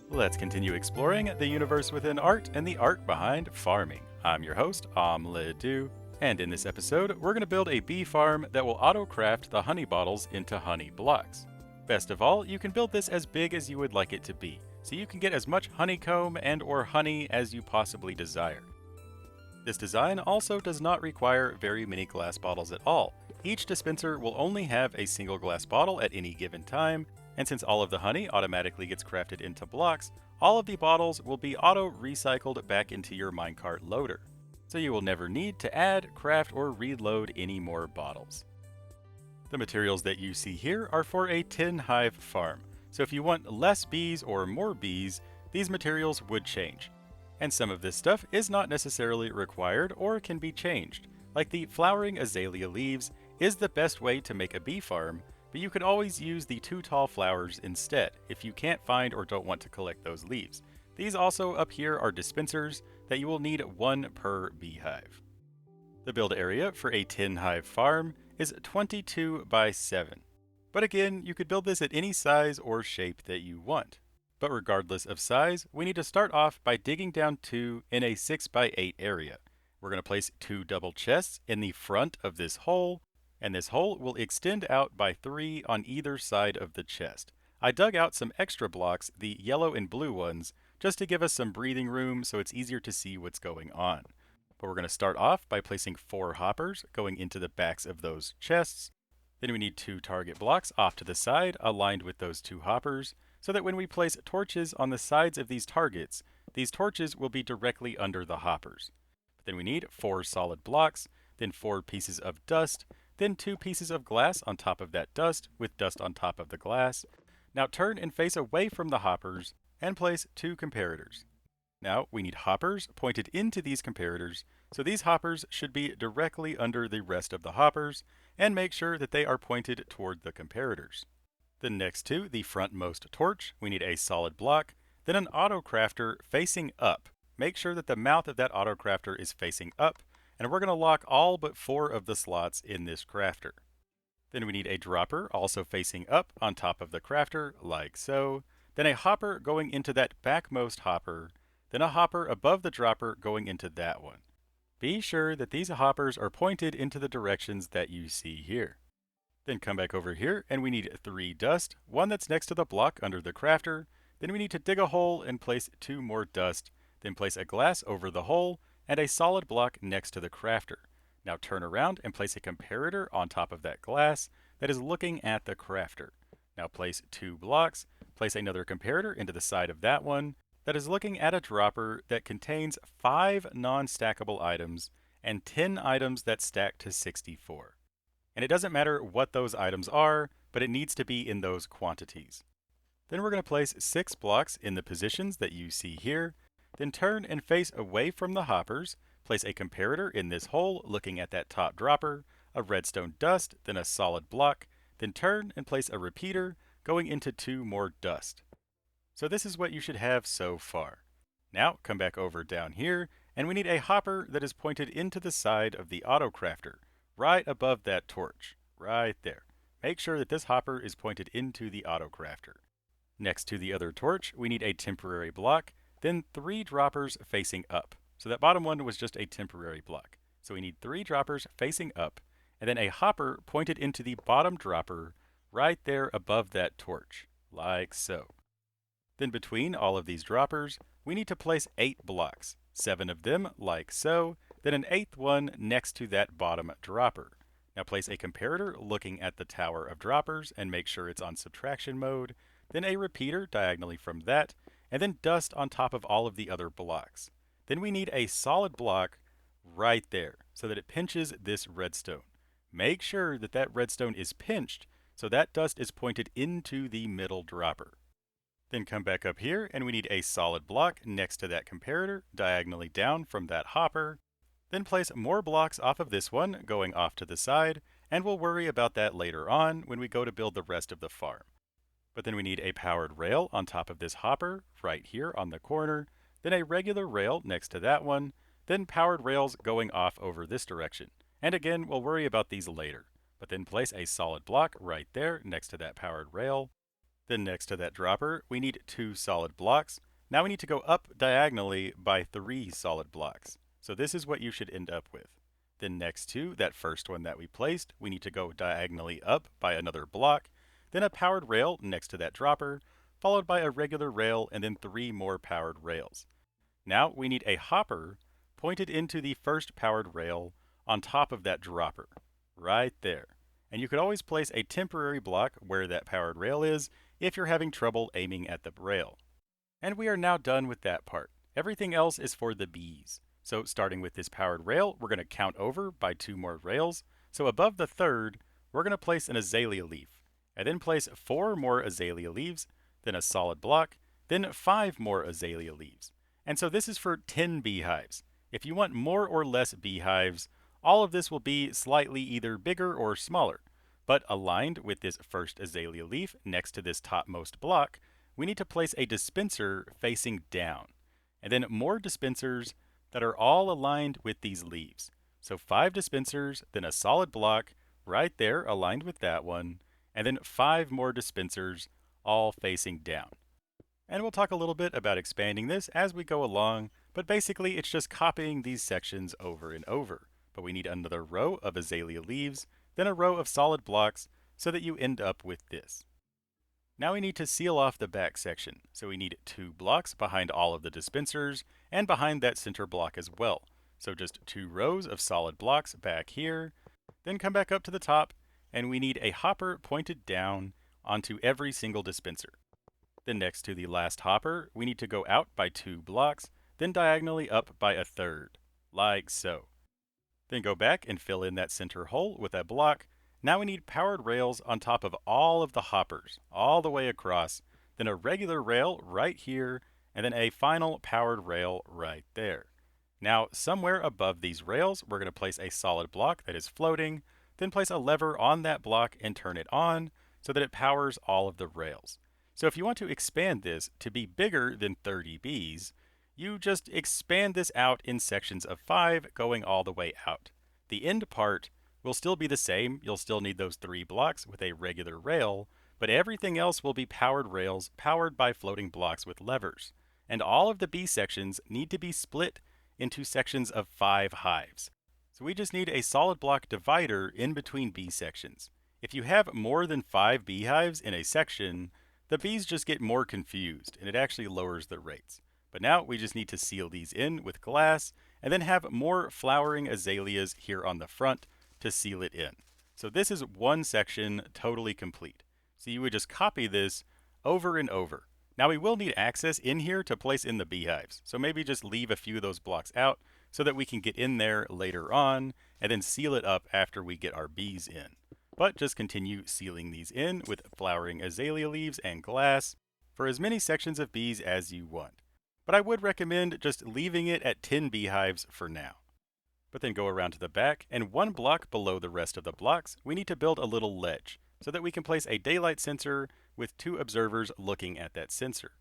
Let's continue exploring the universe within art and the art behind farming. I'm your host, Ledoux, and in this episode, we're going to build a bee farm that will auto-craft the honey bottles into honey blocks. Best of all, you can build this as big as you would like it to be, so you can get as much honeycomb and or honey as you possibly desire. This design also does not require very many glass bottles at all. Each dispenser will only have a single glass bottle at any given time, and since all of the honey automatically gets crafted into blocks, all of the bottles will be auto-recycled back into your minecart loader. So you will never need to add, craft, or reload any more bottles. The materials that you see here are for a 10-hive farm, so if you want less bees or more bees, these materials would change. And some of this stuff is not necessarily required or can be changed, like the flowering azalea leaves is the best way to make a bee farm, but you could always use the too tall flowers instead if you can't find or don't want to collect those leaves. These also up here are dispensers that you will need one per beehive. The build area for a 10-hive farm is 22 by 7. But again, you could build this at any size or shape that you want. But regardless of size, we need to start off by digging down 2 in a 6 by 8 area. We're going to place 2 double chests in the front of this hole, and this hole will extend out by 3 on either side of the chest. I dug out some extra blocks, the yellow and blue ones, just to give us some breathing room so it's easier to see what's going on. But we're going to start off by placing 4 hoppers going into the backs of those chests. Then we need 2 target blocks off to the side aligned with those 2 hoppers, so that when we place torches on the sides of these targets, these torches will be directly under the hoppers. Then we need 4 solid blocks, then 4 pieces of dust, then 2 pieces of glass on top of that dust with dust on top of the glass. Now turn and face away from the hoppers and place 2 comparators. Now we need hoppers pointed into these comparators, so these hoppers should be directly under the rest of the hoppers, and make sure that they are pointed toward the comparators. Then next to the frontmost torch, we need a solid block, then an autocrafter facing up. Make sure that the mouth of that autocrafter is facing up, and we're going to lock all but 4 of the slots in this crafter. Then we need a dropper also facing up on top of the crafter, like so. Then a hopper going into that backmost hopper, then a hopper above the dropper going into that one. Be sure that these hoppers are pointed into the directions that you see here. Then come back over here and we need 3 dust, one that's next to the block under the crafter. Then we need to dig a hole and place 2 more dust, then place a glass over the hole and a solid block next to the crafter. Now turn around and place a comparator on top of that glass that is looking at the crafter. Now place 2 blocks, place another comparator into the side of that one that is looking at a dropper that contains 5 non-stackable items and 10 items that stack to 64. And it doesn't matter what those items are, but it needs to be in those quantities. Then we're going to place 6 blocks in the positions that you see here, then turn and face away from the hoppers, place a comparator in this hole looking at that top dropper, a redstone dust, then a solid block, then turn and place a repeater going into 2 more dust. So this is what you should have so far. Now come back over down here, and we need a hopper that is pointed into the side of the autocrafter, right above that torch, right there. Make sure that this hopper is pointed into the autocrafter. Next to the other torch, we need a temporary block, then 3 droppers facing up. So that bottom one was just a temporary block. So we need 3 droppers facing up, and then a hopper pointed into the bottom dropper right there above that torch, like so. Then between all of these droppers, we need to place 8 blocks, 7 of them like so, then an 8th one next to that bottom dropper. Now place a comparator looking at the tower of droppers and make sure it's on subtraction mode, then a repeater diagonally from that, and then dust on top of all of the other blocks. Then we need a solid block right there so that it pinches this redstone. Make sure that that redstone is pinched so that dust is pointed into the middle dropper. Then come back up here and we need a solid block next to that comparator diagonally down from that hopper. Then place more blocks off of this one going off to the side, and we'll worry about that later on when we go to build the rest of the farm. But then we need a powered rail on top of this hopper right here on the corner, then a regular rail next to that one, then powered rails going off over this direction. And again, we'll worry about these later. But then place a solid block right there next to that powered rail. Then next to that dropper, we need 2 solid blocks. Now we need to go up diagonally by 3 solid blocks. So this is what you should end up with. Then next to that first one that we placed, we need to go diagonally up by another block, then a powered rail next to that dropper, followed by a regular rail and then 3 more powered rails. Now we need a hopper pointed into the first powered rail on top of that dropper, right there. And you could always place a temporary block where that powered rail is if you're having trouble aiming at the rail. And we are now done with that part. Everything else is for the bees. So starting with this powered rail, we're going to count over by 2 more rails. So above the third, we're going to place an azalea leaf, and then place 4 more azalea leaves, then a solid block, then 5 more azalea leaves. And so this is for 10 beehives. If you want more or less beehives, all of this will be slightly either bigger or smaller. But aligned with this first azalea leaf next to this topmost block, we need to place a dispenser facing down, and then more dispensers that are all aligned with these leaves. So 5 dispensers, then a solid block right there aligned with that one, and then 5 more dispensers all facing down. And we'll talk a little bit about expanding this as we go along, but basically it's just copying these sections over and over. But we need another row of azalea leaves, then a row of solid blocks, so that you end up with this. Now we need to seal off the back section, so we need 2 blocks behind all of the dispensers, and behind that center block as well. So just 2 rows of solid blocks back here, then come back up to the top, and we need a hopper pointed down onto every single dispenser. Then next to the last hopper, we need to go out by 2 blocks, then diagonally up by a third, like so. Then go back and fill in that center hole with a block. Now we need powered rails on top of all of the hoppers, all the way across, then a regular rail right here, and then a final powered rail right there. Now, somewhere above these rails, we're going to place a solid block that is floating, then place a lever on that block and turn it on so that it powers all of the rails. So if you want to expand this to be bigger than 30 bees, you just expand this out in sections of 5 going all the way out. The end part will still be the same. You'll still need those 3 blocks with a regular rail, but everything else will be powered rails powered by floating blocks with levers. And all of the bee sections need to be split into sections of 5 hives. So we just need a solid block divider in between bee sections. If you have more than 5 beehives in a section, the bees just get more confused and it actually lowers the rates. But now we just need to seal these in with glass and then have more flowering azaleas here on the front to seal it in. So this is one section totally complete. So you would just copy this over and over. Now we will need access in here to place in the beehives. So maybe just leave a few of those blocks out so that we can get in there later on and then seal it up after we get our bees in. But just continue sealing these in with flowering azalea leaves and glass for as many sections of bees as you want. But I would recommend just leaving it at 10 beehives for now. But then go around to the back, and 1 block below the rest of the blocks, we need to build a little ledge so that we can place a daylight sensor with 2 observers looking at that sensor.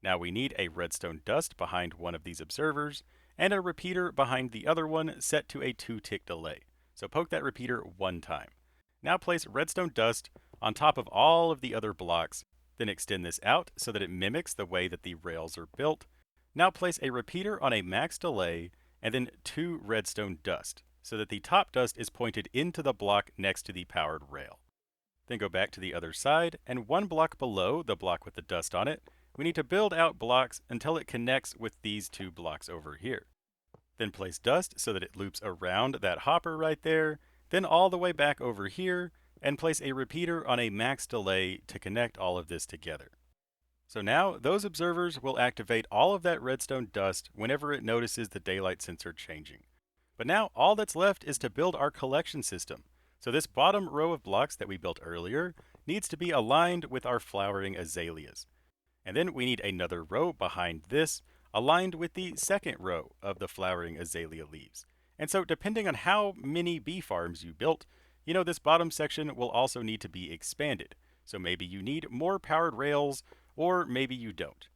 Now we need a redstone dust behind one of these observers, and a repeater behind the other one set to a 2-tick delay. So poke that repeater 1 time. Now place redstone dust on top of all of the other blocks, then extend this out so that it mimics the way that the rails are built. Now place a repeater on a max delay and then 2 redstone dust so that the top dust is pointed into the block next to the powered rail. Then go back to the other side, and 1 block below the block with the dust on it, we need to build out blocks until it connects with these 2 blocks over here. Then place dust so that it loops around that hopper right there, then all the way back over here, and place a repeater on a max delay to connect all of this together. So now those observers will activate all of that redstone dust whenever it notices the daylight sensor changing. But now all that's left is to build our collection system. So this bottom row of blocks that we built earlier needs to be aligned with our flowering azaleas. And then we need another row behind this aligned with the second row of the flowering azalea leaves. And so depending on how many bee farms you built, this bottom section will also need to be expanded. So maybe you need more powered rails, or maybe you don't.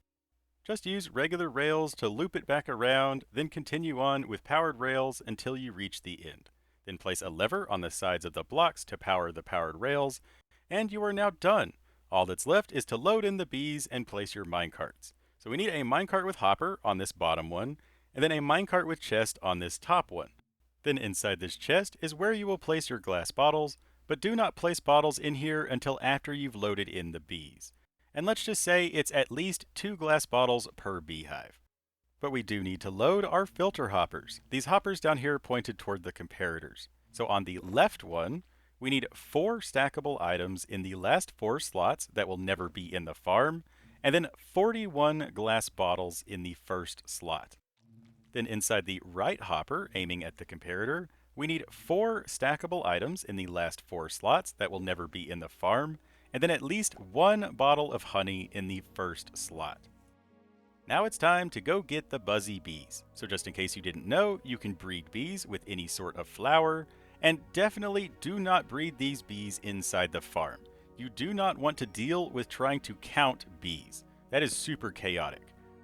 Just use regular rails to loop it back around, then continue on with powered rails until you reach the end. Then place a lever on the sides of the blocks to power the powered rails, and you are now done All that's left is to load in the bees and place your minecarts. So we need a minecart with hopper on this bottom one, and then a minecart with chest on this top one. Then inside this chest is where you will place your glass bottles, but do not place bottles in here until after you've loaded in the bees. And let's just say it's at least 2 glass bottles per beehive. But we do need to load our filter hoppers. These hoppers down here pointed toward the comparators. So on the left one, we need 4 stackable items in the last 4 slots that will never be in the farm, and then 41 glass bottles in the first slot. Then inside the right hopper, aiming at the comparator, we need 4 stackable items in the last 4 slots that will never be in the farm, and then at least 1 bottle of honey in the first slot. Now it's time to go get the buzzy bees. So just in case you didn't know, you can breed bees with any sort of flower, and definitely do not breed these bees inside the farm. You do not want to deal with trying to count bees. That is super chaotic.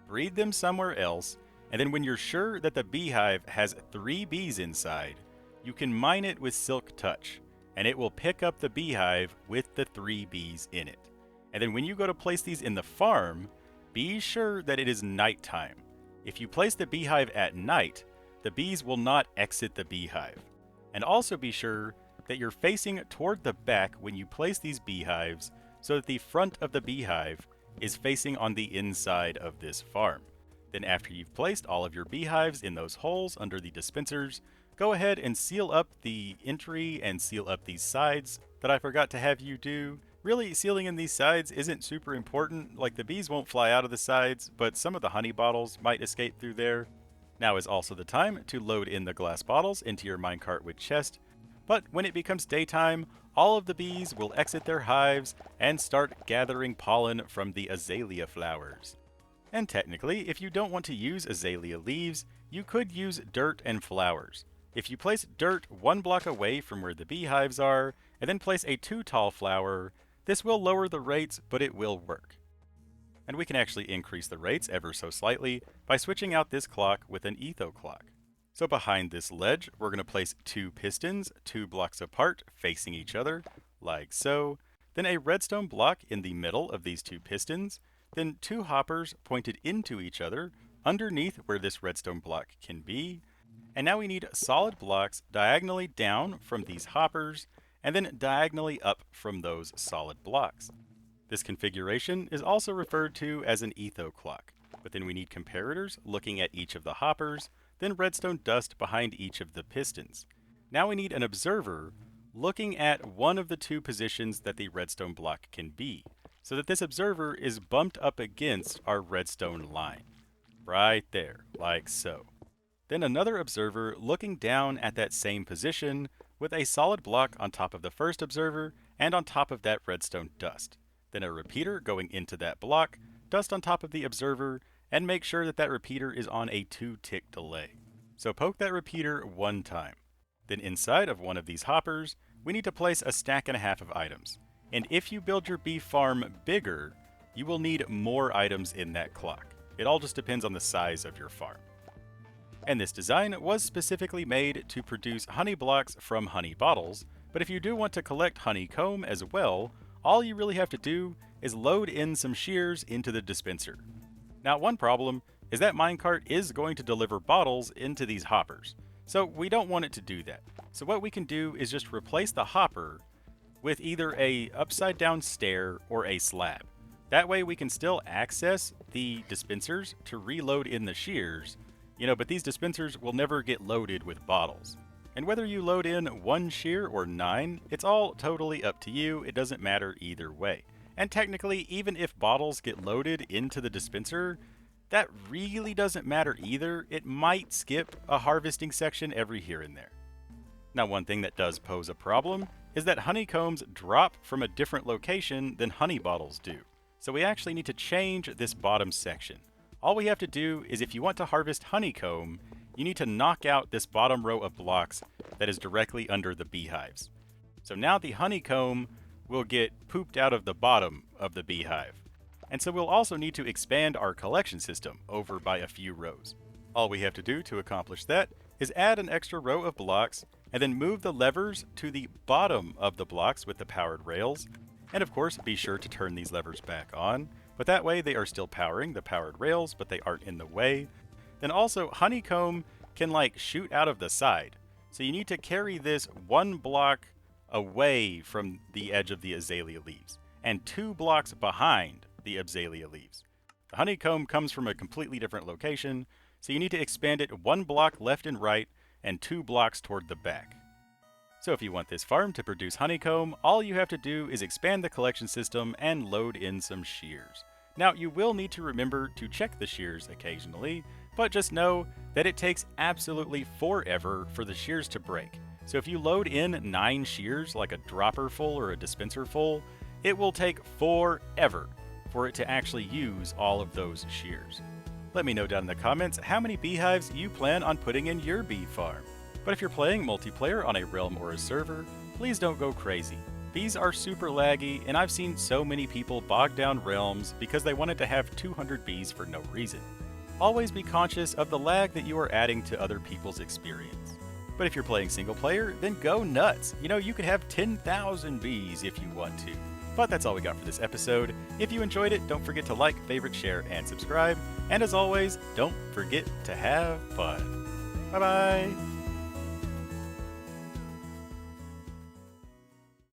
Breed them somewhere else, and then when you're sure that the beehive has 3 bees inside, you can mine it with Silk Touch, and it will pick up the beehive with the 3 bees in it. And then when you go to place these in the farm, be sure that it is nighttime. If you place the beehive at night, the bees will not exit the beehive. And also be sure that you're facing toward the back when you place these beehives so that the front of the beehive is facing on the inside of this farm. Then after you've placed all of your beehives in those holes under the dispensers, go ahead and seal up the entry and seal up these sides that I forgot to have you do. Really, sealing in these sides isn't super important, like the bees won't fly out of the sides, but some of the honey bottles might escape through there. Now is also the time to load in the glass bottles into your minecart with chest, but when it becomes daytime, all of the bees will exit their hives and start gathering pollen from the azalea flowers. And technically, if you don't want to use azalea leaves, you could use dirt and flowers. If you place dirt 1 block away from where the beehives are, and then place a 2 tall flower, this will lower the rates, but it will work. And we can actually increase the rates ever so slightly by switching out this clock with an etho clock. So behind this ledge, we're going to place 2 pistons 2 blocks apart facing each other, like so. Then a redstone block in the middle of these 2 pistons, then 2 hoppers pointed into each other underneath where this redstone block can be. And now we need solid blocks diagonally down from these hoppers, and then diagonally up from those solid blocks. This configuration is also referred to as an etho clock, but then we need comparators looking at each of the hoppers, then redstone dust behind each of the pistons. Now we need an observer looking at one of the 2 positions that the redstone block can be, so that this observer is bumped up against our redstone line. Right there, like so. Then another observer looking down at that same position with a solid block on top of the first observer and on top of that redstone dust. Then a repeater going into that block, dust on top of the observer, and make sure that that repeater is on a 2-tick delay. So poke that repeater 1 time. Then inside of one of these hoppers, we need to place a stack and a half of items. And if you build your bee farm bigger, you will need more items in that clock. It all just depends on the size of your farm. And this design was specifically made to produce honey blocks from honey bottles, but if you do want to collect honeycomb as well, all you really have to do is load in some shears into the dispenser. Now one problem is that minecart is going to deliver bottles into these hoppers, so we don't want it to do that. So what we can do is just replace the hopper with either a upside down stair or a slab. That way we can still access the dispensers to reload in the shears, but these dispensers will never get loaded with bottles. And whether you load in 1 shear or 9, it's all totally up to you. It doesn't matter either way. And technically, even if bottles get loaded into the dispenser, that really doesn't matter either. It might skip a harvesting section every here and there. Now, one thing that does pose a problem is that honeycombs drop from a different location than honey bottles do. So we actually need to change this bottom section. All we have to do is, if you want to harvest honeycomb, you need to knock out this bottom row of blocks that is directly under the beehives. So now the honeycomb will get pooped out of the bottom of the beehive. And so we'll also need to expand our collection system over by a few rows. All we have to do to accomplish that is add an extra row of blocks and then move the levers to the bottom of the blocks with the powered rails, And of course, be sure to turn these levers back on, but that way they are still powering the powered rails, but they aren't in the way. Then also, honeycomb can like shoot out of the side. So you need to carry this 1 block away from the edge of the azalea leaves, and 2 blocks behind the azalea leaves. The honeycomb comes from a completely different location, so you need to expand it 1 block left and right, and 2 blocks toward the back. So if you want this farm to produce honeycomb, all you have to do is expand the collection system and load in some shears. Now you will need to remember to check the shears occasionally, but just know that it takes absolutely forever for the shears to break. So if you load in 9 shears, like a dropper full or a dispenser full, it will take forever for it to actually use all of those shears. Let me know down in the comments how many beehives you plan on putting in your bee farm. But if you're playing multiplayer on a realm or a server, please don't go crazy. Bees are super laggy, and I've seen so many people bog down realms because they wanted to have 200 bees for no reason. Always be conscious of the lag that you are adding to other people's experience. But if you're playing single player, then go nuts. You know, you could have 10,000 bees if you want to. But that's all we got for this episode. If you enjoyed it, don't forget to like, favorite, share, and subscribe. And as always, don't forget to have fun. Bye-bye.